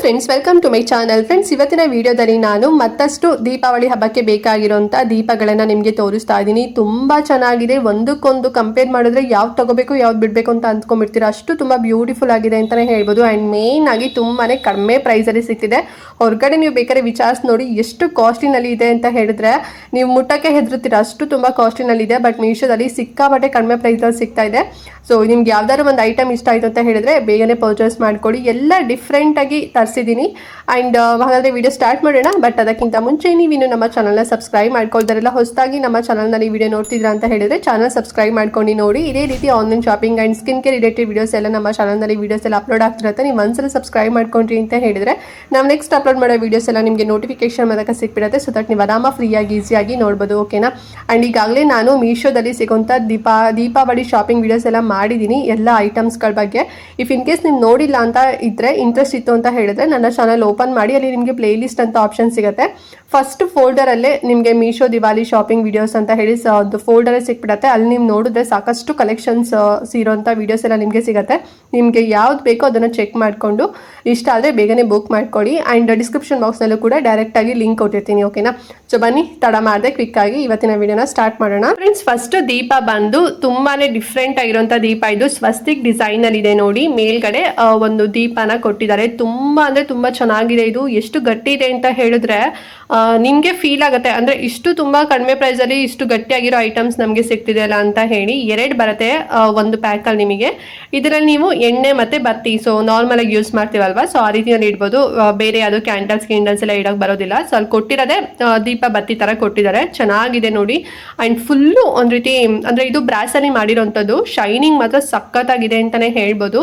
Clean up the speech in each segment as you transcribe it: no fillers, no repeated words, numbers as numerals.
Friends, welcome to my channel. Friends, ಇವತ್ತಿನ ವಿಡಿಯೋದಲ್ಲಿ ನಾನು ಮತ್ತಷ್ಟು ದೀಪಾವಳಿ ಹಬ್ಬಕ್ಕೆ ಬೇಕಾಗಿರುವಂಥ ದೀಪಗಳನ್ನು ನಿಮಗೆ ತೋರಿಸ್ತಾ ಇದ್ದೀನಿ. ತುಂಬ ಚೆನ್ನಾಗಿದೆ. ಒಂದಕ್ಕೊಂದು ಕಂಪೇರ್ ಮಾಡಿದ್ರೆ ಯಾವ್ದು ತಗೋಬೇಕು ಯಾವ್ದು ಬಿಡಬೇಕು ಅಂತ ಅಂದ್ಕೊಂಡ್ಬಿಡ್ತೀರಾ. ಅಷ್ಟು ತುಂಬ ಬ್ಯೂಟಿಫುಲ್ ಆಗಿದೆ ಅಂತಲೇ ಹೇಳ್ಬೋದು. ಆ್ಯಂಡ್ ಮೇನ್ ಆಗಿ ತುಂಬಾ ಕಡಿಮೆ ಪ್ರೈಸಲ್ಲಿ ಸಿಗ್ತಿದೆ. ಹೊರಗಡೆ ನೀವು ಬೇಕಾದ್ರೆ ವಿಚಾರಿಸಿ ನೋಡಿ ಎಷ್ಟು ಕಾಸ್ಟ್ಲಿನಲ್ಲಿ ಇದೆ ಅಂತ ಹೇಳಿದ್ರೆ ನೀವು ಮುಟ್ಟಕ್ಕೆ ಹೆದರ್ತೀರ. ಅಷ್ಟು ತುಂಬ ಕಾಸ್ಟ್ಲಿನಲ್ಲಿದೆ. ಬಟ್ ಮೀಶೋದಲ್ಲಿ ಸಿಕ್ಕಾಪಟ್ಟೆ ಕಡಿಮೆ ಪ್ರೈಸಲ್ಲಿ ಸಿಗ್ತಾ ಇದೆ. ಸೊ ನಿಮ್ಗೆ ಯಾವ್ದಾದ್ರು ಒಂದು ಐಟಮ್ ಇಷ್ಟ ಆಯಿತು ಅಂತ ಹೇಳಿದ್ರೆ ಬೇಗನೆ ಪರ್ಚೇಸ್ ಮಾಡ್ಕೊಳ್ಳಿ. ಎಲ್ಲ ಡಿಫ್ರೆಂಟಾಗಿ ತರಿಸಿದ್ದೀನಿ. ಆ್ಯಂಡ್ ಹಾಗಾದರೆ ವಿಡಿಯೋ ಸ್ಟಾರ್ಟ್ ಮಾಡೋಣ. ಬಟ್ ಅದಕ್ಕಿಂತ ಮುಂಚೆ ನೀವಿನ್ನು ನಮ್ಮ ಚಾನಲ್ನ ಸಬ್ಸ್ಕ್ರೈಬ್ ಮಾಡ್ಕೊಳ್ತಾರಲ್ಲ, ಹೊಸದಾಗಿ ನಮ್ಮ ಚಾನಲ್ನಲ್ಲಿ ವಿಡಿಯೋ ನೋಡ್ತಿದ್ರಾ ಅಂತ ಹೇಳಿದ್ರೆ ಚಾನಲ್ ಸಬ್ಸ್ಕ್ರೈಬ್ ಮಾಡ್ಕೊಂಡು ನೋಡಿ. ಇದೇ ರೀತಿ online shopping and skin care related videos ಎಲ್ಲ ನಮ್ಮ ಚಾನಲ್ನಲ್ಲಿ ವಿಡಿಯೋಸ್ ಎಲ್ಲ ಅಪ್ಲೋಡ್ ಆಗ್ತಿರುತ್ತೆ. ನೀವು ಒಂದ್ಸಲ ಸಬ್ಸ್ಕ್ರೈಬ್ ಮಾಡ್ಕೊಂಡ್ರಿ ಅಂತ ಹೇಳಿದ್ರೆ ನಾವು ನೆಕ್ಸ್ಟ್ ಅಪ್ಲೋಡ್ ಮಾಡೋ ವಿಡಿಯೋಸ್ ಎಲ್ಲ ನಿಮಗೆ ನೋಟಿಫಿಕೇಶನ್ ಮೂಲಕ ಸಿಕ್ಬಿಡುತ್ತೆ. ಸೊ ದಟ್ ನೀವು ಆರಾಮ ಫ್ರೀಯಾಗಿ ಈಸಿಯಾಗಿ ನೋಡ್ಬೋದು. ಓಕೆನಾ? ಆ್ಯಂಡ್ ಈಗಾಗಲೇ ನಾನು ಮೀಶೋದಲ್ಲಿ ಸಿಗೋಂಥ ದೀಪಾವಳಿ ಶಾಪಿಂಗ್ ವಿಡಿಯೋಸ್ ಎಲ್ಲ ಮಾಡಿದ್ದೀನಿ, ಎಲ್ಲ ಐಟಮ್ಸ್ಗಳ ಬಗ್ಗೆ. ಇಫ್ ಇನ್ ಕೇಸ್ ನೀವು ನೋಡಿಲ್ಲ ಅಂತ ಇದ್ದರೆ, ಇಂಟ್ರೆಸ್ಟ್ ಇತ್ತು ಅಂತ ಹೇಳಿದ್ರೆ ನನ್ನ ಚಾನಲ್ ಓಪನ್ ಮಾಡಿ, ಅಲ್ಲಿ ನಿಮಗೆ ಪ್ಲೇ ಲಿಸ್ಟ್ ಅಂತ ಆಪ್ಷನ್ ಸಿಗುತ್ತೆ. ಫಸ್ಟ್ ಫೋಲ್ಡರಲ್ಲೇ ನಿಮಗೆ ಮೀಶೋ ದಿವಾಲಿ ಶಾಪಿಂಗ್ ವಿಡಿಯೋಸ್ ಅಂತ ಹೇಳಿ ಒಂದು ಫೋಲ್ಡರೇ ಸಿಕ್ಬಿಡುತ್ತೆ. ಅಲ್ಲಿ ನೀವು ನೋಡಿದ್ರೆ ಸಾಕಷ್ಟು ಕಲೆಕ್ಷನ್ಸ್ ಇರೋಂಥ ವಿಡಿಯೋಸ್ ಎಲ್ಲ ನಿಮಗೆ ಸಿಗುತ್ತೆ. ನಿಮಗೆ ಯಾವ್ದು ಬೇಕೋ ಅದನ್ನು ಚೆಕ್ ಮಾಡಿಕೊಂಡು ಇಷ್ಟ ಆದರೆ ಬೇಗನೆ ಬುಕ್ ಮಾಡ್ಕೊಳ್ಳಿ. ಆ್ಯಂಡ್ ಡಿಸ್ಕ್ರಿಪ್ಷನ್ ಬಾಕ್ಸ್ನಲ್ಲೂ ಕೂಡ ಡೈರೆಕ್ಟಾಗಿ ಲಿಂಕ್ ಕೊಟ್ಟಿರ್ತೀನಿ. ಓಕೆನಾ? ಸೊ ಬನ್ನಿ, ತಡ ಮಾಡದೆ ಕ್ವಿಕ್ಕಾಗಿ ಇವತ್ತಿನ ವಿಡಿಯೋನ ಸ್ಟಾರ್ಟ್ ಮಾಡೋಣ. ಫ್ರೆಂಡ್ಸ್, ಫಸ್ಟ್ ದೀಪ ಬಂದು ತುಂಬಾ ಡಿಫ್ರೆಂಟ್ ಆಗಿರೋಂಥ ದೀಪ. ಇದು ಸ್ವಸ್ತಿಕ್ ಡಿಸೈನಲ್ಲಿ ಇದೆ ನೋಡಿ. ಮೇಲ್ಗಡೆ ಒಂದು ದೀಪನ ಕೊಟ್ಟಿದ್ದಾರೆ. ತುಂಬ ಅಂದರೆ ತುಂಬ ಚೆನ್ನಾಗಿದೆ. ಇದು ಎಷ್ಟು ಗಟ್ಟಿ ಇದೆ ಅಂತ ಹೇಳಿದ್ರೆ ನಿಮಗೆ ಫೀಲ್ ಆಗುತ್ತೆ. ಅಂದರೆ ಇಷ್ಟು ತುಂಬ ಕಡಿಮೆ ಪ್ರೈಸಲ್ಲಿ ಇಷ್ಟು ಗಟ್ಟಿಯಾಗಿರೋ ಐಟಮ್ಸ್ ನಮಗೆ ಸಿಗ್ತಿದೆ ಅಲ್ಲ ಅಂತ ಹೇಳಿ. 2 ಬರುತ್ತೆ ಒಂದು ಪ್ಯಾಕಲ್ಲಿ ನಿಮಗೆ. ಇದರಲ್ಲಿ ನೀವು ಎಣ್ಣೆ ಮತ್ತು ಬತ್ತಿ, ಸೊ ನಾರ್ಮಲಾಗಿ ಯೂಸ್ ಮಾಡ್ತೀವಲ್ವಾ, ಸೊ ಆ ರೀತಿಯಲ್ಲಿ ಇಡ್ಬೋದು. ಬೇರೆ ಯಾವುದು ಕ್ಯಾಂಡಲ್ಸ್ ಎಲ್ಲ ಇಡೋಕೆ ಬರೋದಿಲ್ಲ. ಸೊ ಅಲ್ಲಿ ಕೊಟ್ಟಿರೋದೇ ದೀಪ ಬತ್ತಿ ಥರ ಕೊಟ್ಟಿದ್ದಾರೆ. ಚೆನ್ನಾಗಿದೆ ನೋಡಿ. ಆ್ಯಂಡ್ ಫುಲ್ಲು ಒಂದು ರೀತಿ ಅಂದರೆ ಇದು ಬ್ರಾಸಲ್ಲಿ ಮಾಡಿರೋಂಥದ್ದು. ಶೈನಿಂಗ್ ಮಾತ್ರ ಸಖತ್ತಾಗಿದೆ ಅಂತಲೇ ಹೇಳ್ಬೋದು.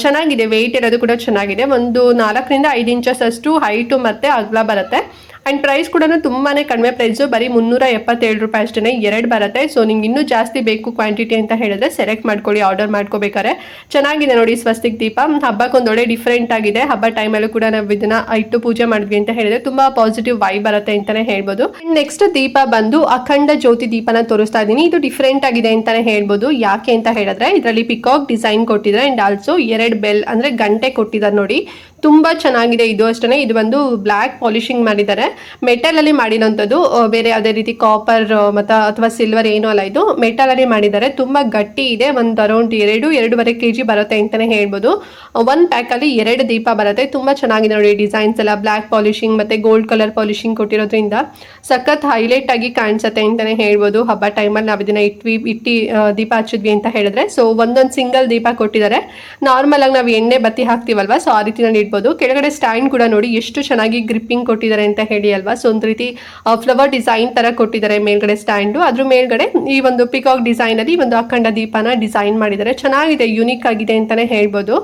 ಚೆನ್ನಾಗಿದೆ. ವೆಯ್ಟ್ ಇರೋದು ಕೂಡ ಚೆನ್ನಾಗಿದೆ. ಒಂದು 4 ರಿಂದ 5 ಇಂಚಸ್ ಅಷ್ಟು ಹೈಟು ಮತ್ತು ಅಗಲ ಬರುತ್ತೆ. ಆ್ಯಂಡ್ ಪ್ರೈಸ್ ಕೂಡ ತುಂಬಾ ಕಡಿಮೆ ಪ್ರೈಸು, ಬರೀ 377 ರೂಪಾಯಿ ಅಷ್ಟೇ. 2 ಬರುತ್ತೆ. ಸೊ ನಿಮ್ಗೆ ಇನ್ನೂ ಜಾಸ್ತಿ ಬೇಕು ಕ್ವಾಂಟಿಟಿ ಅಂತ ಹೇಳಿದ್ರೆ ಸೆಲೆಕ್ಟ್ ಮಾಡ್ಕೊಳ್ಳಿ ಆರ್ಡರ್ ಮಾಡ್ಕೋಬೇಕಾರೆ. ಚೆನ್ನಾಗಿದೆ ನೋಡಿ ಸ್ವಸ್ತಿಕ್ ದೀಪ. ಹಬ್ಬಕ್ಕೊಂದು ಒಳ್ಳೆ ಡಿಫ್ರೆಂಟ್ ಆಗಿದೆ. ಹಬ್ಬ ಟೈಮಲ್ಲೂ ಕೂಡ ನಾವು ಇದನ್ನ ಇಟ್ಟು ಪೂಜೆ ಮಾಡಿದ್ವಿ ಅಂತ ಹೇಳಿದ್ರೆ ತುಂಬಾ ಪಾಸಿಟಿವ್ ವೈಬ್ ಬರುತ್ತೆ ಅಂತಾನೆ ಹೇಳ್ಬೋದು. ನೆಕ್ಸ್ಟ್ ದೀಪ ಬಂದು ಅಖಂಡ ಜ್ಯೋತಿ ದೀಪನ ತೋರಿಸ್ತಾ ಇದ್ದೀನಿ. ಇದು ಡಿಫ್ರೆಂಟ್ ಆಗಿದೆ ಅಂತಾನೆ ಹೇಳ್ಬೋದು. ಯಾಕೆ ಅಂತ ಹೇಳಿದ್ರೆ ಇದರಲ್ಲಿ ಪಿಕಾಕ್ ಡಿಸೈನ್ ಕೊಟ್ಟಿದ್ದಾರೆ. ಅಂಡ್ ಆಲ್ಸೋ 2 ಬೆಲ್ ಅಂದ್ರೆ ಗಂಟೆ ಕೊಟ್ಟಿದ್ದಾರೆ ನೋಡಿ. ತುಂಬಾ ಚೆನ್ನಾಗಿದೆ. ಇದು ಅಷ್ಟೇ. ಇದು ಬಂದು ಬ್ಲ್ಯಾಕ್ ಪಾಲಿಶಿಂಗ್ ಮಾಡಿದ್ದಾರೆ. ಮೆಟಲ್ ಅಲ್ಲಿ ಮಾಡಿರೋಂಥದ್ದು, ಬೇರೆ ಯಾವುದೇ ರೀತಿ ಕಾಪರ್ ಅಥವಾ ಸಿಲ್ವರ್ ಏನೂ ಅಲ್ಲ. ಇದು ಮೆಟಲ್ ಅಲ್ಲಿ ಮಾಡಿದ್ದಾರೆ. ತುಂಬಾ ಗಟ್ಟಿ ಇದೆ. ಒಂದು ಅರೌಂಡ್ 2-2.5 kg ಬರುತ್ತೆ ಅಂತಾನೆ ಹೇಳ್ಬೋದು. ಒಂದು ಪ್ಯಾಕ್ ಅಲ್ಲಿ 2 ದೀಪ ಬರುತ್ತೆ. ತುಂಬಾ ಚೆನ್ನಾಗಿದೆ ನೋಡಿ. ಡಿಸೈನ್ಸ್ ಎಲ್ಲ ಬ್ಲ್ಯಾಕ್ ಪಾಲಿಶಿಂಗ್ ಮತ್ತೆ ಗೋಲ್ಡ್ ಕಲರ್ ಪಾಲಿಶಿಂಗ್ ಕೊಟ್ಟಿರೋದ್ರಿಂದ ಸಖತ್ ಹೈಲೈಟ್ ಆಗಿ ಕಾಣಿಸುತ್ತೆ ಅಂತಾನೆ ಹೇಳ್ಬೋದು. ಹಬ್ಬ ಟೈಮಲ್ಲಿ ನಾವು ಇದನ್ನ ಇಟ್ಟು ದೀಪ ಹಚ್ಚಿದ್ವಿ ಅಂತ ಹೇಳಿದ್ರೆ. ಸೊ ಒಂದೊಂದು ಸಿಂಗಲ್ ದೀಪ ಕೊಟ್ಟಿದ್ದಾರೆ. ನಾರ್ಮಲ್ ಆಗಿ ನಾವು ಎಣ್ಣೆ ಬತ್ತಿ ಹಾಕ್ತಿವಲ್ವಾ, ಸೊ ಆ ರೀತಿನಲ್ಲಿ ಇಡ್ಬೋದು. ಕೆಳಗಡೆ ಸ್ಟ್ಯಾಂಡ್ ಕೂಡ ನೋಡಿ ಎಷ್ಟು ಚೆನ್ನಾಗಿ ಗ್ರಿಪ್ಪಿಂಗ್ ಕೊಟ್ಟಿದ್ದಾರೆ ಅಂತ ಹೇಳಿ ಅಲ್ವಾ. ಸೊ ಒಂದು ರೀತಿ ಫ್ಲವರ್ ಡಿಸೈನ್ ತರ ಕೊಟ್ಟಿದ್ದಾರೆ ಮೇಲ್ಗಡೆ ಸ್ಟ್ಯಾಂಡು. ಅದ್ರ ಮೇಲ್ಗಡೆ ಈ ಒಂದು ಪಿಕಾಕ್ ಡಿಸೈನ್ ಅಲ್ಲಿ ಒಂದು ಅಖಂಡ ದೀಪನ ಡಿಸೈನ್ ಮಾಡಿದ್ದಾರೆ. ಚೆನ್ನಾಗಿದೆ, ಯುನಿಕ್ ಆಗಿದೆ ಅಂತಾನೆ ಹೇಳ್ಬೋದು.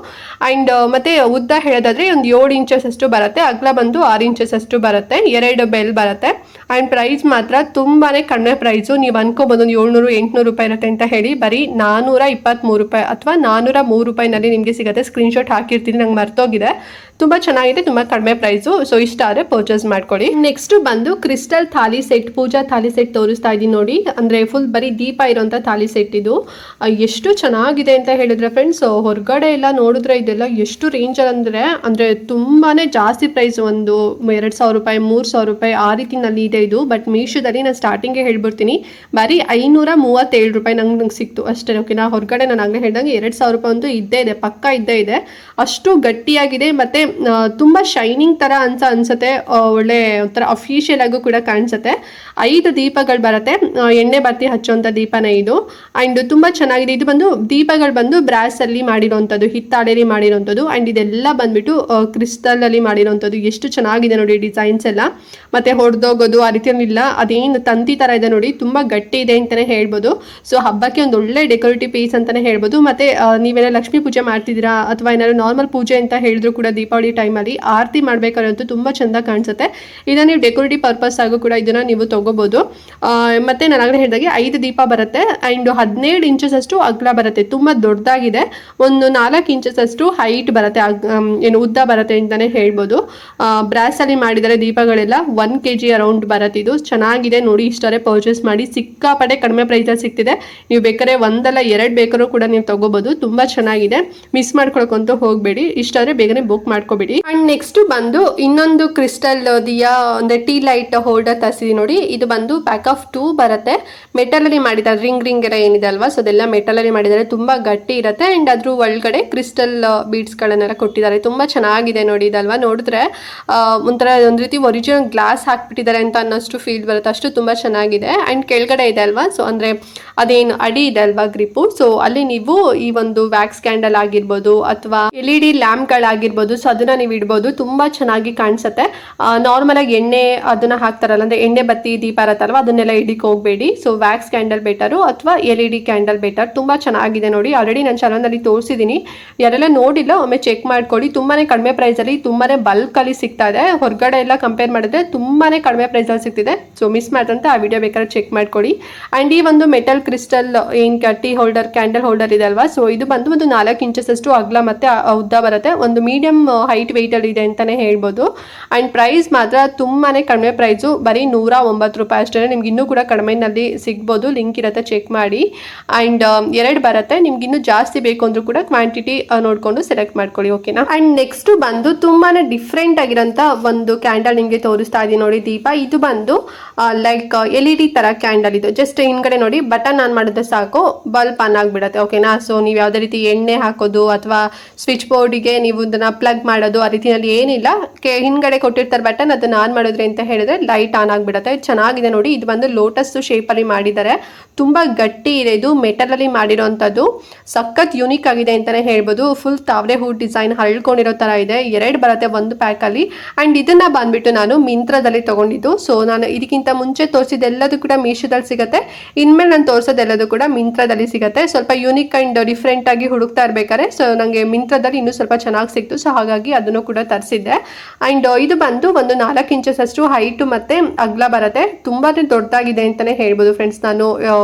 ಅಂಡ್ ಮತ್ತೆ ಉದ್ದ ಹೇಳೋದಾದ್ರೆ ಒಂದು 7 ಇಂಚಸ್ ಅಷ್ಟು ಬರುತ್ತೆ. ಅಗಲ ಬಂದು 6 ಇಂಚಸ್ ಅಷ್ಟು ಬರುತ್ತೆ. 2 ಬೆಲ್ ಬರುತ್ತೆ. ಅಂಡ್ ಪ್ರೈಸ್ ಮಾತ್ರ ತುಂಬಾನೇ ಕಡಿಮೆ ಪ್ರೈಸು. ನೀವು ಅನ್ಕೋಬಹುದು 700-800 ರೂಪಾಯಿ ಇರುತ್ತೆ ಅಂತ ಹೇಳಿ. ಬರೀ 423 ರೂಪಾಯಿ ಅಥವಾ 403 ರೂಪಾಯಿನಲ್ಲಿ ನಿಮಗೆ ಸಿಗುತ್ತೆ. ಸ್ಕ್ರೀನ್ಶಾಟ್ ಹಾಕಿರ್ತೀನಿ, ನಂಗೆ ಮರ್ತೋಗಿದೆ. ತುಂಬಾ ಚೆನ್ನಾಗಿದೆ, ತುಂಬಾ ಕಡಿಮೆ ಪ್ರೈಸು. ಸೊ ಇಷ್ಟ ಆದರೆ ಪರ್ಚೇಸ್ ಮಾಡ್ಕೊಳ್ಳಿ. ನೆಕ್ಸ್ಟ್ ಬಂದು ಕ್ರಿಸ್ಟಲ್ ಥಾಲಿ ಸೆಟ್, ಪೂಜಾ ಥಾಲಿ ಸೆಟ್ ತೋರಿಸ್ತಾ ಇದ್ದೀನಿ ನೋಡಿ. ಅಂದ್ರೆ ಫುಲ್ ಬರೀ ದೀಪ ಇರೋಂಥ ಥಾಲಿ ಸೆಟ್. ಇದು ಎಷ್ಟು ಚೆನ್ನಾಗಿದೆ ಅಂತ ಹೇಳಿದ್ರೆ ಫ್ರೆಂಡ್ಸ್, ಹೊರಗಡೆ ಎಲ್ಲ ನೋಡಿದ್ರೆ ಇದೆಲ್ಲ ಎಷ್ಟು ರೇಂಜಲ್ಲಿ ಅಂದ್ರೆ ತುಂಬಾನೇ ಜಾಸ್ತಿ ಪ್ರೈಸ್. ಒಂದು 2,000 ರೂಪಾಯಿ 3,000 ರೂಪಾಯಿ ಆ ರೀತಿನಲ್ಲಿ ಇದೆ ಇದು. ಬಟ್ ಮೀಶೋದಲ್ಲಿ ನಾನು ಸ್ಟಾರ್ಟಿಂಗ್ಗೆ ಹೇಳ್ಬಿಡ್ತೀನಿ, ಬರೀ 537 ರೂಪಾಯಿ ನಂಗೆ ಸಿಕ್ತು ಅಷ್ಟೇ. ಓಕೆನಾ? ಹೊರಗಡೆ ನಾನು ಆಗಲೇ ಹೇಳ್ದಂಗೆ 2,000 ರೂಪಾಯಿ ಅಂತೂ ಇದ್ದೇ ಇದೆ, ಪಕ್ಕ ಇದ್ದೇ ಇದೆ. ಅಷ್ಟು ಗಟ್ಟಿಯಾಗಿದೆ. ಮತ್ತೆ ತುಂಬಾ ಶೈನಿಂಗ್ ತರ ಅನ್ಸುತ್ತೆ. ಒಳ್ಳೆ ಒಂಥರ ಅಫಿಷಿಯಲ್ ಆಗು ಕೂಡ ಕಾಣಿಸುತ್ತೆ. 5 ದೀಪಗಳು ಬರುತ್ತೆ. ಎಣ್ಣೆ ಬತ್ತಿ ಹಚ್ಚುವಂತ ದೀಪನೇ ಇದು. ಅಂಡ್ ತುಂಬಾ ಚೆನ್ನಾಗಿದೆ. ಇದು ಬಂದು ದೀಪಗಳು ಬಂದು ಬ್ರಾಸ್ ಅಲ್ಲಿ ಮಾಡಿರೋಂಥದ್ದು, ಹಿತ್ತಾಳೆಯಲ್ಲಿ ಮಾಡಿರೋಂಥದ್ದು. ಅಂಡ್ ಇದೆಲ್ಲ ಬಂದ್ಬಿಟ್ಟು ಕ್ರಿಸ್ಟಲ್ ಅಲ್ಲಿ ಮಾಡಿರೋಂಥದ್ದು. ಎಷ್ಟು ಚೆನ್ನಾಗಿದೆ ನೋಡಿ ಡಿಸೈನ್ಸ್ ಎಲ್ಲ. ಮತ್ತೆ ಹೊಡೆದೋಗೋದು ಆ ರೀತಿಯಲ್ಲಿಲ್ಲ. ಅದೇನು ತಂತಿ ತರ ಇದೆ ನೋಡಿ, ತುಂಬಾ ಗಟ್ಟಿ ಇದೆ ಅಂತಾನೆ ಹೇಳ್ಬೋದು. ಸೊ ಹಬ್ಬಕ್ಕೆ ಒಂದು ಒಳ್ಳೆ ಡೆಕೋರೇಟಿವ್ ಪೀಸ್ ಅಂತಾನೆ ಹೇಳ್ಬೋದು. ಮತ್ತೆ ನೀವೆಲ್ಲ ಲಕ್ಷ್ಮೀ ಪೂಜೆ ಮಾಡ್ತಿದ್ದೀರಾ ಅಥವಾ ಏನಾದ್ರು ನಾರ್ಮಲ್ ಪೂಜೆ ಅಂತ ಹೇಳಿದ್ರು ಕೂಡ ದೀಪಾವಳಿ ಟೈಮಲ್ಲಿ ಆರತಿ ಮಾಡ್ಬೇಕಾದಂತೂ ತುಂಬಾ ಚಂದ ಕಾಣಿಸುತ್ತೆ. ಇದನ್ನ ನೀವು ಡೆಕೋರೇಟಿವ್ ಪರ್ಪಸ್ ಆಗು ಕೂಡ ಇದನ್ನ ನೀವು ತಗೋಬಹುದು. ಮತ್ತೆ ನಾನು ಆಗಲೇ ಹೇಳಿದಾಗೆ 5 ದೀಪ ಬರುತ್ತೆ. ಅಂಡ್ 17 ಇಂಚಸ್ ಅಷ್ಟು ಅಗಲ ಬರುತ್ತೆ. ತುಂಬಾ ದೊಡ್ಡದಾಗಿದೆ. ಒಂದು 4 ಇಂಚಸ್ ಅಷ್ಟು ಹೈಟ್ ಬರುತ್ತೆ, ಏನು ಉದ್ದ ಬರುತ್ತೆ ಅಂತಾನೆ ಹೇಳ್ಬೋದು. ಬ್ರಾಸ್ ಅಲ್ಲಿ ಮಾಡಿದರೆ ದೀಪಗಳೆಲ್ಲ 1 kg ಅರೌಂಡ್ ಬರುತ್ತೆ. ಇದು ಚೆನ್ನಾಗಿದೆ ನೋಡಿ. ಇಷ್ಟರೇ ಪರ್ಚೇಸ್ ಮಾಡಿ. ಸಿಕ್ಕಾಪಟ್ಟೆ ಕಡಿಮೆ ಪ್ರೈಸಲ್ಲಿ ಸಿಗ್ತಿದೆ. ನೀವು ಬೇಕಾದ್ರೆ 1 ಅಲ್ಲ 2 ಬೇಕಾದ್ರೂ ಕೂಡ ನೀವು ತಗೋಬಹುದು. ತುಂಬಾ ಚೆನ್ನಾಗಿದೆ. ಮಿಸ್ ಮಾಡ್ಕೊಳಕ್ಕಂತೂ ಹೋಗಬೇಡಿ. ಇಷ್ಟಾದ್ರೆ ಬೇಗನೆ ಬುಕ್ ಮಾಡ್ಕೊಳ್ಳಿ. ಮಾಡ್ಕೋಬಿಡಿ. ಅಂಡ್ ನೆಕ್ಸ್ಟ್ ಬಂದು ಇನ್ನೊಂದು ಕ್ರಿಸ್ಟಲ್ ದಿಯಾ ಅಂದ್ರೆ ಟೀ ಲೈಟ್ ಹೋಲ್ಡರ್ ತರಿಸಿದೀನಿ ನೋಡಿ. ಇದು ಬಂದು ಪ್ಯಾಕ್ ಆಫ್ 2 ಬರುತ್ತೆ. ಮೆಟಲ್ ಅಲ್ಲಿ ಮಾಡಿದ್ದಾರೆ, ರಿಂಗ್ ಎಲ್ಲ ಏನಿದೆ ಅಲ್ವಾ, ಸೊ ಅದೆಲ್ಲ ಮೆಟಲ್ ಅಲ್ಲಿ ಮಾಡಿದ್ದಾರೆ. ತುಂಬಾ ಗಟ್ಟಿ ಇರುತ್ತೆ ಅಂಡ್ ಅದ್ರ ಒಳಗಡೆ ಕ್ರಿಸ್ಟಲ್ ಬೀಡ್ಸ್ ಗಳನ್ನೆಲ್ಲ ಕೊಟ್ಟಿದ್ದಾರೆ. ತುಂಬಾ ಚೆನ್ನಾಗಿದೆ ನೋಡಿ ಇದಲ್ವಾ. ನೋಡಿದ್ರೆ ಒಂಥರ ಒಂದ್ ರೀತಿ ಒರಿಜಿನಲ್ ಗ್ಲಾಸ್ ಹಾಕ್ಬಿಟ್ಟಿದ್ದಾರೆ ಅಂತ ಅನ್ನೋಷ್ಟು ಫೀಲ್ ಬರುತ್ತೆ, ಅಷ್ಟು ತುಂಬಾ ಚೆನ್ನಾಗಿದೆ. ಅಂಡ್ ಕೆಳಗಡೆ ಇದೆ ಅಲ್ವಾ, ಸೊ ಅಂದ್ರೆ ಅದೇನು ಅಡಿ ಇದೆ ಅಲ್ವಾ ಗ್ರಿಪ್ಪು, ಸೊ ಅಲ್ಲಿ ನೀವು ಈ ಒಂದು ವ್ಯಾಕ್ಸ್ ಕ್ಯಾಂಡಲ್ ಆಗಿರ್ಬೋದು ಅಥವಾ LED ಲ್ಯಾಂಪ್ ಗಳಾಗಿರ್ಬೋದು, ಸೊ ಅದನ್ನ ನೀವು ಇಡ್ಬೋದು. ತುಂಬಾ ಚೆನ್ನಾಗಿ ಕಾಣಿಸುತ್ತೆ. ನಾರ್ಮಲ್ ಆಗಿ ಎಣ್ಣೆ ಅದನ್ನ ಹಾಕ್ತಾರಲ್ಲ, ಅಂದ್ರೆ ಎಣ್ಣೆ ಬತ್ತಿ ದೀಪ ಇರತ್ತಲ್ವಾ, ಅದನ್ನೆಲ್ಲ ಇಡಿಕ್ ಹೋಗ್ಬೇಡಿ. ಸೊ ವ್ಯಾಕ್ಸ್ ಕ್ಯಾಂಡಲ್ ಬೆಟರು ಅಥವಾ LED ಕ್ಯಾಂಡಲ್ ಬೆಟರ್. ತುಂಬಾ ಚೆನ್ನಾಗಿದೆ ನೋಡಿ. ಆಲ್ರೆಡಿ ನನ್ನ ಚಾನಲ್ನಲ್ಲಿ ತೋರಿಸಿದ್ದೀನಿ, ಯಾರೆಲ್ಲ ನೋಡಿಲ್ಲ ಒಮ್ಮೆ ಚೆಕ್ ಮಾಡ್ಕೊಳ್ಳಿ. ತುಂಬಾನೇ ಕಡಿಮೆ ಪ್ರೈಸ್ ಅಲ್ಲಿ, ತುಂಬಾನೇ ಬಲ್ಕ್ ಅಲ್ಲಿ ಸಿಗ್ತಾ ಇದೆ. ಹೊರಗಡೆ ಎಲ್ಲ ಕಂಪೇರ್ ಮಾಡಿದ್ರೆ ತುಂಬಾನೇ ಕಡಿಮೆ ಪ್ರೈಸ್ ಅಲ್ಲಿ ಸಿಗ್ತಿದೆ. ಸೊ ಮಿಸ್ ಮಾಡ್ದಂತೆ ಆ ವಿಡಿಯೋ ಬೇಕಾದ್ರೆ ಚೆಕ್ ಮಾಡ್ಕೊಳ್ಳಿ. ಅಂಡ್ ಈ ಒಂದು ಮೆಟಲ್ ಕ್ರಿಸ್ಟಲ್ ಏನ್ ಟೀ ಹೋಲ್ಡರ್ ಕ್ಯಾಂಡಲ್ ಹೋಲ್ಡರ್ ಇದೆ ಅಲ್ವಾ, ಸೊ ಇದು ಬಂದು ಒಂದು 4 ಇಂಚಸ್ ಅಷ್ಟು ಅಗಲ ಮತ್ತೆ ಉದ್ದ ಬರುತ್ತೆ. ಒಂದು ಮೀಡಿಯಂ ಹೈಟ್ ವೆಯ್ಟ್ ಅಲ್ಲಿ ಇದೆ ಅಂತಾನೆ ಹೇಳ್ಬೋದು. ಅಂಡ್ ಪ್ರೈಸ್ ಮಾತ್ರ ತುಂಬಾನೇ ಕಡಿಮೆ ಪ್ರೈಸು, ಬರೀ 109 ರೂಪಾಯಿ ಅಷ್ಟೇ. ನಿಮ್ಗೆ ಇನ್ನೂ ಕೂಡ ಕಡಿಮೆನಲ್ಲಿ ಸಿಗ್ಬೋದು, ಲಿಂಕ್ ಇರುತ್ತೆ, ಚೆಕ್ ಮಾಡಿ. ಅಂಡ್ 2 ಬರುತ್ತೆ. ನಿಮ್ಗೆ ಇನ್ನೂ ಜಾಸ್ತಿ ಬೇಕು ಅಂದ್ರೂ ಕೂಡ ಕ್ವಾಂಟಿಟಿ ನೋಡ್ಕೊಂಡು ಸೆಲೆಕ್ಟ್ ಮಾಡ್ಕೊಳ್ಳಿ, ಓಕೆನಾ. ಅಂಡ್ ನೆಕ್ಸ್ಟ್ ಬಂದು ತುಂಬಾನೇ ಡಿಫ್ರೆಂಟ್ ಆಗಿರೋಂಥ ಒಂದು ಕ್ಯಾಂಡಲ್ ನಿಮಗೆ ತೋರಿಸ್ತಾ ಇದೀನಿ ನೋಡಿ, ದೀಪ. ಇದು ಬಂದು ಲೈಕ್ LED ತರ ಕ್ಯಾಂಡಲ್. ಇದು ಜಸ್ಟ್ ಹಿಂದ್ಗಡೆ ನೋಡಿ ಬಟನ್ ಆನ್ ಮಾಡಿದ್ರೆ ಸಾಕು, ಬಲ್ಬ್ ಆನ್ ಆಗಿಬಿಡುತ್ತೆ, ಓಕೆನಾ. ಸೊ ನೀವು ಯಾವುದೇ ರೀತಿ ಎಣ್ಣೆ ಹಾಕೋದು ಅಥವಾ ಸ್ವಿಚ್ ಬೋರ್ಡಿಗೆ ನೀವು ಇದನ್ನ ಪ್ಲಗ್ ಮಾಡೋದು ಆ ರೀತಿಯಲ್ಲಿ ಏನಿಲ್ಲ. ಹಿಂದ್ಗಡೆ ಕೊಟ್ಟಿರ್ತಾರೆ ಬಟನ್, ಅದನ್ನ ಆನ್ ಮಾಡಿದ್ರೆ ಅಂತ ಹೇಳಿದ್ರೆ ಲೈಟ್ ಆನ್ ಆಗಿಬಿಡುತ್ತೆ. ಚೆನ್ನಾಗಿದೆ ನೋಡಿ. ಇದು ಬಂದು ಲೋಟಸ್ ಶೇಪ್ ಅಲ್ಲಿ ಮಾಡಿದ್ದಾರೆ. ತುಂಬಾ ಗಟ್ಟಿ ಇದೆ. ಇದು ಮೆಟಲ್ ಅಲ್ಲಿ ಮಾಡಿರೋಂಥದ್ದು. ಸಖತ್ ಯೂನಿಕ್ ಆಗಿದೆ ಅಂತಾನೆ ಹೇಳ್ಬೋದು. ಫುಲ್ ತಾವರೆ ಹೂ ಡಿಸೈನ್ ಹಳ್ಕೊಂಡಿರೋ ತರ ಇದೆ. 2 ಬರುತ್ತೆ ಒಂದು ಪ್ಯಾಕ್ ಅಲ್ಲಿ. ಅಂಡ್ ಇದನ್ನ ಬಂದ್ಬಿಟ್ಟು ನಾನು ಮಿಂತ್ರದಲ್ಲಿ ತಗೊಂಡಿದ್ದು. ಸೊ ನಾನು ಇದಕ್ಕಿಂತ ಮುಂಚೆ ತೋರಿಸಿದೆಲ್ಲದೂ ಕೂಡ ಮೀಶೋದಲ್ಲಿ ಸಿಗುತ್ತೆ. ಇನ್ಮೇಲೆ ನಾನು ತೋರಿಸೋದೆಲ್ಲದೂ ಕೂಡ ಮಿಂತ್ರದಲ್ಲಿ ಸಿಗುತ್ತೆ. ಸ್ವಲ್ಪ ಯೂನಿಕ್ ಅಂಡ್ ಡಿಫ್ರೆಂಟ್ ಆಗಿ ಹುಡುಕ್ತಾ ಇರ್ಬೇಕಾದ್ರೆ ಸೊ ನನಗೆ ಮಿಂತ್ರದಲ್ಲಿ ಇನ್ನೂ ಸ್ವಲ್ಪ ಚೆನ್ನಾಗಿ ಸಿಕ್ತು. ಸೊ ಹಾಗಾಗಿ ಅದನ್ನು ಕೂಡ ತರಿಸಿದ್ದೆ. ಅಂಡ್ ಇದು ಬಂದು ಒಂದು 4 ಇಂಚಸ್ ಅಷ್ಟು ಹೈಟ್ ಮತ್ತೆ ಅಗಲ ಬರುತ್ತೆ. ತುಂಬಾನೇ ದೊಡ್ಡದಾಗಿದೆ ಅಂತಾನೆ ಹೇಳ್ಬೋದು ಫ್ರೆಂಡ್ಸ್. ನಾನು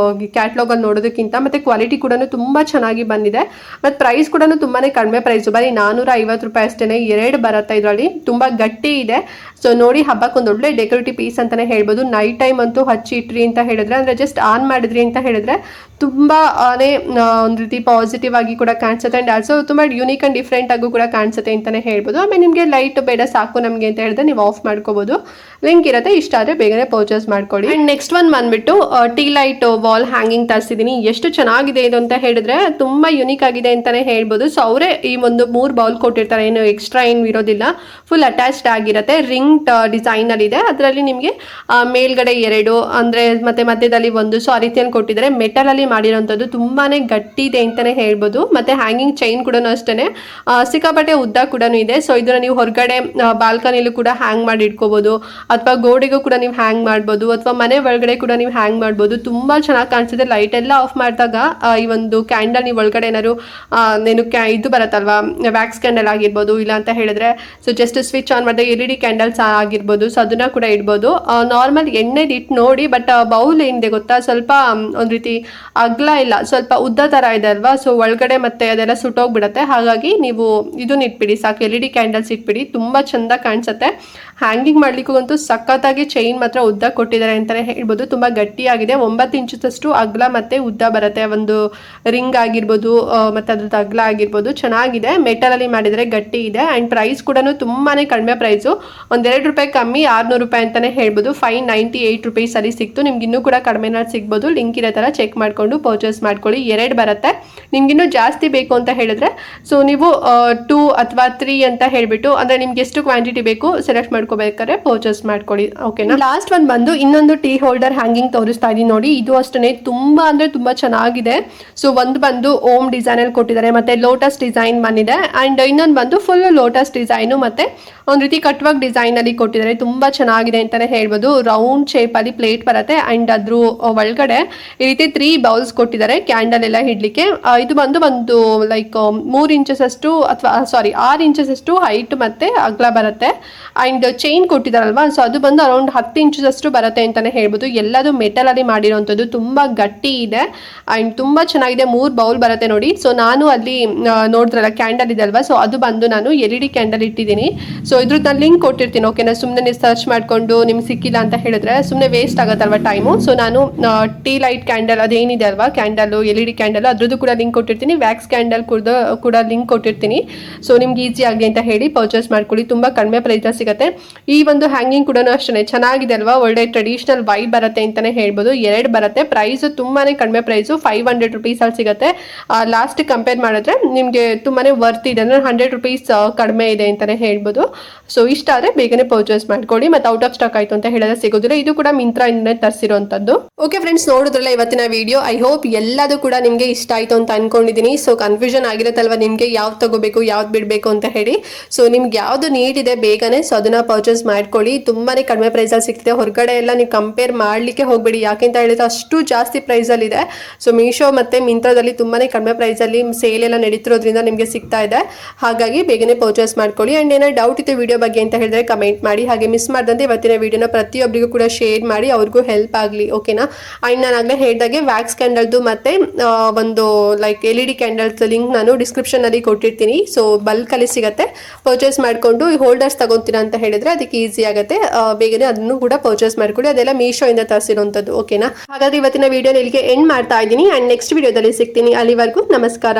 ಕ್ಯಾಟ್ಲಾಗ್ ಅಲ್ಲಿ ನೋಡೋದಕ್ಕಿಂತ ಮತ್ತೆ ಕ್ವಾಲಿಟಿ ಕೂಡ ತುಂಬಾ ಚೆನ್ನಾಗಿ ಬಂದಿದೆ. ಮತ್ತೆ ಪ್ರೈಸ್ ಕೂಡ ತುಂಬಾನೇ ಕಡಿಮೆ ಪ್ರೈಸ್, ಬರೀ 450 ರೂಪಾಯಿ ಅಷ್ಟೇನೆ. 2 ಬರುತ್ತೆ ಇದರಲ್ಲಿ. ತುಂಬಾ ಗಟ್ಟಿ ಇದೆ. ಸೊ ನೋಡಿ, ಹಬ್ಬಕ್ಕೆ ಒಂದು ಒಳ್ಳೆ ಡೆಕೋರೇಟಿವ್ ಪೀಸ್ ಅಂತಾನೆ ಹೇಳ್ಬೋದು. ನೈಟ್ ಟೈಮ್ ಅಂತೂ ಹಚ್ಚಿ ಇಟ್ರಿ ಅಂತ ಹೇಳಿದ್ರೆ, ಅಂದ್ರೆ ಜಸ್ಟ್ ಆನ್ ಮಾಡಿದ್ರಿ ಅಂತ ಹೇಳಿದ್ರೆ ತುಂಬಾನೇ ಒಂದು ರೀತಿ ಪಾಸಿಟಿವ್ ಆಗಿ ಕೂಡ ಕಾಣಿಸುತ್ತೆ. ಅಂಡ್ ಆಲ್ಸೋ ತುಂಬಾ ಯೂನಿಕ್ ಅಂಡ್ ಡಿಫ್ರೆಂಟ್ ಆಗು ಕೂಡ ಕಾಣಿಸುತ್ತೆ ಅಂತಾನೆ ಹೇಳ್ಬೋದು. ಆಮೇಲೆ ನಿಮಗೆ ಲೈಟ್ ಬೇಡ ಸಾಕು ನಮಗೆ ಅಂತ ಹೇಳಿದ್ರೆ ನೀವು ಆಫ್ ಮಾಡ್ಕೋಬಹುದು. ಲಿಂಕ್ ಇರುತ್ತೆ, ಇಷ್ಟ ಆದ್ರೆ ಬೇಗನೆ ಪರ್ಚೇಸ್ ಮಾಡ್ಕೊಳ್ಳಿ. ಅಂಡ್ ನೆಕ್ಸ್ಟ್ ಒನ್ ಬಂದ್ಬಿಟ್ಟು ಟೀ ಲೈಟ್ ವಾಲ್ ಹ್ಯಾಂಗಿಂಗ್ ತರಿಸಿದೀನಿ. ಎಷ್ಟು ಚೆನ್ನಾಗಿದೆ ಇದು ಅಂತ ಹೇಳಿದ್ರೆ ತುಂಬಾ ಯೂನಿಕ್ ಆಗಿದೆ ಅಂತಾನೆ ಹೇಳ್ಬೋದು. ಸೊ ಅವರೇ ಈ ಒಂದು 3 ಬೌಲ್ ಕೊಟ್ಟಿರ್ತಾರೆ, ಏನು ಎಕ್ಸ್ಟ್ರಾ ಏನು ಇರೋದಿಲ್ಲ. ಫುಲ್ ಅಟ್ಯಾಚ್ಡ್ ಆಗಿರುತ್ತೆ. ರಿಂಗ್ ಡಿಸೈನ್ ಅಲ್ಲಿ ಇದೆ. ಅದರಲ್ಲಿ ನಿಮಗೆ ಮೇಲ್ಗಡೆ 2 ಅಂದ್ರೆ ಮತ್ತೆ ಮಧ್ಯದಲ್ಲಿ 1, ಸೊ ಆ ರೀತಿಯಲ್ಲಿ ಕೊಟ್ಟಿದ್ದಾರೆ. ಮೆಟಲ್ ಅಲ್ಲಿ ಮಾಡಿರೋಂಥದ್ದು. ತುಂಬಾನೇ ಗಟ್ಟಿ ಇದೆ ಅಂತಾನೆ ಹೇಳ್ಬೋದು. ಮತ್ತೆ ಹ್ಯಾಂಗಿಂಗ್ ಚೈನ್ ಕೂಡ ಅಷ್ಟೇನೆ ಸಿಕ್ಕಾಪಟ್ಟೆ ಉದ್ದ ಕೂಡ ಇದೆ. ಸೊ ಇದನ್ನ ನೀವು ಹೊರಗಡೆ ಬಾಲ್ಕನಿಲೂ ಕೂಡ ಹ್ಯಾಂಗ್ ಮಾಡಿ ಇಟ್ಕೋಬಹುದು, ಅಥವಾ ಗೋಡೆಗೂ ಕೂಡ ನೀವು ಹ್ಯಾಂಗ್ ಮಾಡ್ಬೋದು, ಅಥವಾ ಮನೆ ಒಳಗಡೆ ಕೂಡ ನೀವು ಹ್ಯಾಂಗ್ ಮಾಡ್ಬೋದು. ತುಂಬಾ ಚೆನ್ನಾಗಿ ಕಾಣಿಸುತ್ತೆ. ಲೈಟ್ ಎಲ್ಲ ಆಫ್ ಮಾಡಿದಾಗ ಈ ಒಂದು ಕ್ಯಾಂಡಲ್ ನೀವು ಒಳಗಡೆ ಏನಾದ್ರು ಇದು ಬರುತ್ತಲ್ವಾ, ವ್ಯಾಕ್ಸ್ ಕ್ಯಾಂಡಲ್ ಆಗಿರ್ಬೋದು, ಇಲ್ಲ ಅಂತ ಹೇಳಿದ್ರೆ ಸೊ ಜಸ್ಟ್ ಸ್ವಿಚ್ ಆನ್ ಮಾಡಿದಾಗ LED ಕ್ಯಾಂಡಲ್ಸ್ ಆಗಿರ್ಬೋದು, ಸೊ ಅದನ್ನ ಕೂಡ ಇಡ್ಬೋದು. ನಾರ್ಮಲ್ ಎಣ್ಣೆದು ಇಟ್ಟು ನೋಡಿ, ಬಟ್ ಬೌಲ್ ಏನಿದೆ ಗೊತ್ತಾ, ಸ್ವಲ್ಪ ಒಂದ್ ರೀತಿ ಅಗ್ಲ ಇಲ್ಲ, ಸ್ವಲ್ಪ ಉದ್ದ ತರ ಇದೆ ಅಲ್ವಾ. ಸೊ ಒಳಗಡೆ ಮತ್ತೆ ಅದೆಲ್ಲ ಸುಟ್ಟೋಗ್ಬಿಡತ್ತೆ. ಹಾಗಾಗಿ ನೀವು ಇದನ್ನ ಇಟ್ಬಿಡಿ ಸಾಕು, LED ಕ್ಯಾಂಡಲ್ಸ್ ಇಟ್ಬಿಡಿ. ತುಂಬಾ ಚಂದ ಕಾಣಿಸುತ್ತೆ. ಹ್ಯಾಂಗಿಂಗ್ ಮಾಡ್ಲಿಕ್ಕೂ ಅಂತೂ ಸಖತ್ತಾಗಿ ಚೈನ್ ಮಾತ್ರ ಉದ್ದ ಕೊಟ್ಟಿದ್ದಾರೆ ಅಂತಾನೆ ಹೇಳ್ಬೋದು. ತುಂಬಾ ಗಟ್ಟಿಯಾಗಿದೆ. 9 ಇಂಚಷ್ಟು ಅಗ್ಲ ಮತ್ತೆ ಉದ್ದ ಬರುತ್ತೆ. ಒಂದು ರಿಂಗ್ ಆಗಿರ್ಬೋದು ಮತ್ತೆ ಅದ್ರದ್ದು ಅಗ್ಲ ಆಗಿರ್ಬೋದು. ಚೆನ್ನಾಗಿದೆ. ಮೆಟಲ್ ಅಲ್ಲಿ ಮಾಡಿದ್ರೆ ಗಟ್ಟಿ ಇದೆ. ಅಂಡ್ ಪ್ರೈಸ್ ಕೂಡ ತುಂಬಾನೇ ಕಡಿಮೆ ಪ್ರೈಸು. ಒಂದ್ 2 ರೂಪಾಯಿ ಕಮ್ಮಿ, 600 ರೂಪಾಯಿ ಅಂತಾನೆ ಹೇಳ್ಬೋದು. 598 ರುಪೀಸ್ ಅಲ್ಲಿ ಸಿಕ್ತು. ನಿಮ್ಗೆ ಇನ್ನೂ ಕೂಡ ಕಡಿಮೆ ಸಿಗ್ಬೋದು. ಲಿಂಕ್ ಇರೋ ತರ ಚೆಕ್ ಮಾಡ್ಕೊಂಡು ಪರ್ಚೇಸ್ ಮಾಡ್ಕೊಳ್ಳಿ. 2 ಬರುತ್ತೆ. ನಿಮ್ಗಿನ್ನೂ ಜಾಸ್ತಿ ಬೇಕು ಅಂತ ಹೇಳಿದ್ರೆ ಸೊ ನೀವು 2 ಅಥವಾ 3 ಅಂತ ಹೇಳ್ಬಿಟ್ಟು, ಅಂದ್ರೆ ನಿಮ್ಗೆ ಎಷ್ಟು ಕ್ವಾಂಟಿಟಿ ಬೇಕು ಸೆಲೆಕ್ಟ್ ಮಾಡ್ಕೋಬೇಕಾದ್ರೆ ಪರ್ಚೇಸ್ ಮಾಡ್ಕೊಳ್ಳಿ, ಓಕೆನಾ. ಲಾಸ್ಟ್ ಒನ್ ಬಂದು ಇನ್ನೊಂದು ಟೀ ಹೋಲ್ಡರ್ ಹ್ಯಾಂಗಿಂಗ್ ತೋರಿಸ್ತಾ ಇದೀನಿ ನೋಡಿ. ಇದು ಅಷ್ಟೇ ತುಂಬಾ ಅಂದ್ರೆ ತುಂಬಾ ಚೆನ್ನಾಗಿದೆ. ಸೊ ಒಂದು ಬಂದು ಓಮ್ ಡಿಸೈನ್ ಅಲ್ಲಿ ಕೊಟ್ಟಿದ್ದಾರೆ, ಮತ್ತೆ ಲೋಟಸ್ ಡಿಸೈನ್ ಬಂದಿದೆ. ಅಂಡ್ ಇನ್ನೊಂದು ಬಂದು ಫುಲ್ ಲೋಟಸ್ ಡಿಸೈನು ಮತ್ತೆ ಒಂದ್ ರೀತಿ ಕಟ್ವರ್ಕ್ ಡಿಸೈನ್ ಅಲ್ಲಿ ಕೊಟ್ಟಿದ್ದಾರೆ. ತುಂಬಾ ಚೆನ್ನಾಗಿದೆ ಅಂತಾನೆ ಹೇಳ್ಬೋದು. ರೌಂಡ್ ಶೇಪ್ ಅಲ್ಲಿ ಪ್ಲೇಟ್ ಬರುತ್ತೆ. ಅಂಡ್ ಅದ್ರ ಒಳಗಡೆ ಈ ರೀತಿ 3 ಬೌಲ್ಸ್ ಕೊಟ್ಟಿದ್ದಾರೆ ಕ್ಯಾಂಡಲ್ ಎಲ್ಲ ಇಡ್ಲಿಕ್ಕೆ. ಇದು ಬಂದು ಒಂದು ಲೈಕ್ 3 ಇಂಚಸ್ ಅಷ್ಟು ಅಥವಾ 6 ಇಂಚಸ್ ಅಷ್ಟು ಹೈಟ್ ಮತ್ತೆ ಅಗಲ ಬರುತ್ತೆ. ಅಂಡ್ ಚೈನ್ ಕೊಟ್ಟಿದಾರಲ್ವಾ, ಸೊ ಅದು ಬಂದು ಅರೌಂಡ್ 10 ಇಂಚಸ್ ಅಷ್ಟು ಬರುತ್ತೆ ಅಂತಾನೆ ಹೇಳ್ಬೋದು. ಎಲ್ಲದು ಮೆಟಲ್ ಅಲ್ಲಿ ಮಾಡಿರೋಂಥದ್ದು. ತುಂಬಾ ಗಟ್ಟಿ ಇದೆ ಅಂಡ್ ತುಂಬಾ ಚೆನ್ನಾಗಿದೆ. 3 ಬೌಲ್ ಬರುತ್ತೆ ನೋಡಿ. ಸೊ ನಾನು ಅಲ್ಲಿ ನೋಡಿದ್ರಲ್ಲ ಕ್ಯಾಂಡಲ್ ಇದೆ ಅಲ್ವಾ, ಸೊ ಅದು ಬಂದು ನಾನು LED ಕ್ಯಾಂಡಲ್ ಇಟ್ಟಿದ್ದೀನಿ. ಸೊ ಇದ್ರದ್ದು ನಾನು ಲಿಂಕ್ ಕೊಟ್ಟಿರ್ತೀನಿ, ಓಕೆನಾ. ಸುಮ್ಮನೆ ನೀವು ಸರ್ಚ್ ಮಾಡ್ಕೊಂಡು ನಿಮ್ಗೆ ಸಿಕ್ಕಿಲ್ಲ ಅಂತ ಹೇಳಿದ್ರೆ ಸುಮ್ಮನೆ ವೇಸ್ಟ್ ಆಗುತ್ತಲ್ವ ಟೈಮು. ಸೊ ನಾನು ಟೀ ಲೈಟ್ ಕ್ಯಾಂಡಲ್ ಅದೇನಿದೆ ಇದೆ ಅಲ್ವಾ ಕ್ಯಾಂಡಲ್, LED ಕ್ಯಾಂಡಲ್, ಅದ್ರದ್ದು ಕೂಡ ಲಿಂಕ್ ಕೊಟ್ಟಿರ್ತೀನಿ. ವ್ಯಾಕ್ಸ್ ಕ್ಯಾಂಡಲ್ ಕೂಡ ಲಿಂಕ್ ಕೊಟ್ಟಿರ್ತೀನಿ. ಸೊ ನಿಮ್ಗೆ ಈಸಿ ಆಗಲಿ ಅಂತ ಹೇಳಿ ಪರ್ಚೇಸ್ ಮಾಡ್ಕೊಳ್ಳಿ. ತುಂಬ ಕಡಿಮೆ ಪ್ರೈಸಲ್ಲಿ ಸಿಗುತ್ತೆ. ಈ ಒಂದು ಹ್ಯಾಂಗಿಂಗ್ ಕೂಡ ಅಷ್ಟೇ ಚೆನ್ನಾಗಿದೆ ಅಲ್ವಾ, ಒಳ್ಳೆ ಟ್ರೆಡಿಷನಲ್ ವೈಬ್ ಬರುತ್ತೆ ಅಂತಾನೆ ಹೇಳ್ಬೋದು. 2 ಬರುತ್ತೆ. ಪ್ರೈಸ್ ತುಂಬಾನೇ ಕಡಿಮೆ ಪ್ರೈಸು, 500 ರುಪೀಸಲ್ಲಿ ಸಿಗುತ್ತೆ. ಲಾಸ್ಟ್ ಕಂಪೇರ್ ಮಾಡಿದ್ರೆ ನಿಮಗೆ ತುಂಬಾನೇ ವರ್ತ್ ಇದೆ, ಅಂದರೆ 100 ರುಪೀಸ್ ಕಡಿಮೆ ಇದೆ ಅಂತಾನೆ ಹೇಳ್ಬೋದು. ಸೊ ಇಷ್ಟ ಆದರೆ ಬೇಗನೆ ಪರ್ಚೇಸ್ ಮಾಡ್ಕೊಳ್ಳಿ. ಮತ್ತೆ ಔಟ್ ಆಫ್ ಸ್ಟಾಕ್ ಆಯಿತು ಅಂತ ಹೇಳಿದ್ರೆ ಸಿಗೋದಿಲ್ಲ. ಇದು ಕೂಡ ಮಿಂತ್ರಾದಿಂದ ತರಿಸಿರುವಂಥದ್ದು. ಓಕೆ ಫ್ರೆಂಡ್ಸ್, ನೋಡಿದ್ರಲ್ಲ ಇವತ್ತಿನ ವಿಡಿಯೋ. ಐ ಹೋಪ್ ಎಲ್ಲದೂ ಕೂಡ ನಿಮಗೆ ಇಷ್ಟ ಆಯಿತು ಅಂತ ಅನ್ಕೊಂಡಿದ್ದೀನಿ. ಸೊ ಕನ್ಫ್ಯೂಷನ್ ಆಗಿರುತ್ತಲ್ವ ನಿಮಗೆ ಯಾವ್ದು ತಗೋಬೇಕು ಯಾವ್ದು ಬಿಡಬೇಕು ಅಂತ ಹೇಳಿ. ಸೊ ನಿಮ್ಗೆ ಯಾವುದು ನೀಡ್ ಇದೆ ಬೇಗನೆ ಸೊ ಅದನ್ನ ಪರ್ಚೇಸ್ ಮಾಡ್ಕೊಳ್ಳಿ. ತುಂಬಾನೇ ಕಡಿಮೆ ಪ್ರೈಸಲ್ಲಿ ಸಿಗ್ತಿದೆ. ಹೊರಗಡೆ ಎಲ್ಲ ನೀವು ಕಂಪೇರ್ ಮಾಡಲಿಕ್ಕೆ ಹೋಗಬೇಡಿ, ಯಾಕೆಂತ ಹೇಳಿದ್ರೆ ಅಷ್ಟು ಜಾಸ್ತಿ ಪ್ರೈಸಲ್ಲಿ ಇದೆ. ಸೊ ಮೀಶೋ ಮತ್ತು ಮಿಂತ್ರಾದಲ್ಲಿ ತುಂಬಾನೇ ಕಡಿಮೆ ಪ್ರೈಸಲ್ಲಿ ಸೇಲ್ ಎಲ್ಲ ನಡೀತಿರೋದ್ರಿಂದ ನಿಮಗೆ ಸಿಗ್ತಾ ಇದೆ. ಹಾಗಾಗಿ ಬೇಗನೆ ಪರ್ಚೇಸ್ ಮಾಡ್ಕೊಳ್ಳಿ. ಆ್ಯಂಡ್ ಏನಾದ್ರು ಡೌಟ್ ಇತ್ತು ವಿಡಿಯೋ ಬಗ್ಗೆ ಅಂತ ಹೇಳಿದ್ರೆ ಕಮೆಂಟ್ ಮಾಡಿ. ಹಾಗೆ ಮಿಸ್ ಮಾಡ್ದಂತೆ ಇವತ್ತಿನ ವಿಡಿಯೋನ ಪ್ರತಿಯೊಬ್ಬರಿಗೂ ಕೂಡ ಶೇರ್ ಮಾಡಿ, ಅವ್ರಿಗೂ ಹೆಲ್ಪ್ ಆಗಲಿ. ಓಕೆನಾ? ಆ್ಯಂಡ್ ನಾನು ಆಗಲೇ ಹೇಳಿದಾಗೆ ವ್ಯಾಕ್ಸ್ ಕ್ಯಾಂಡಲ್ದು ಮತ್ತು ಒಂದು ಲೈಕ್ LED ಕ್ಯಾಂಡಲ್ಸ್ ಲಿಂಕ್ ನಾನು ಡಿಸ್ಕ್ರಿಪ್ಷನಲ್ಲಿ ಕೊಟ್ಟಿರ್ತೀನಿ. ಸೊ ಬಲ್ಕಲ್ಲಿ ಸಿಗುತ್ತೆ. ಪರ್ಚೇಸ್ ಮಾಡಿಕೊಂಡು ಈ ಹೋಲ್ಡರ್ಸ್ ತಗೊತೀರಾ ಅಂತ ಹೇಳಿದ್ರೆ ಅದಕ್ಕೆ ಈಸಿ ಆಗುತ್ತೆ. ಬೇಗನೆ ಅದನ್ನು ಕೂಡ ಪರ್ಚೇಸ್ ಮಾಡ್ಕೊಳ್ಳಿ. ಅದೆಲ್ಲ ಮೀಶೋ ಇಂದ ತರಿಸಿರುವಂಥದ್ದು. ಓಕೆನಾ? ಹಾಗಾದ್ರೆ ಇವತ್ತಿನ ವಿಡಿಯೋ ಇಲ್ಲಿಗೆ ಎಂಡ್ ಮಾಡ್ತಾ ಇದ್ದೀನಿ. ಆ್ಯಂಡ್ ನೆಕ್ಸ್ಟ್ ವಿಡಿಯೋದಲ್ಲಿ ಸಿಗ್ತೀನಿ. ಅಲ್ಲಿವರೆಗೂ ನಮಸ್ಕಾರ.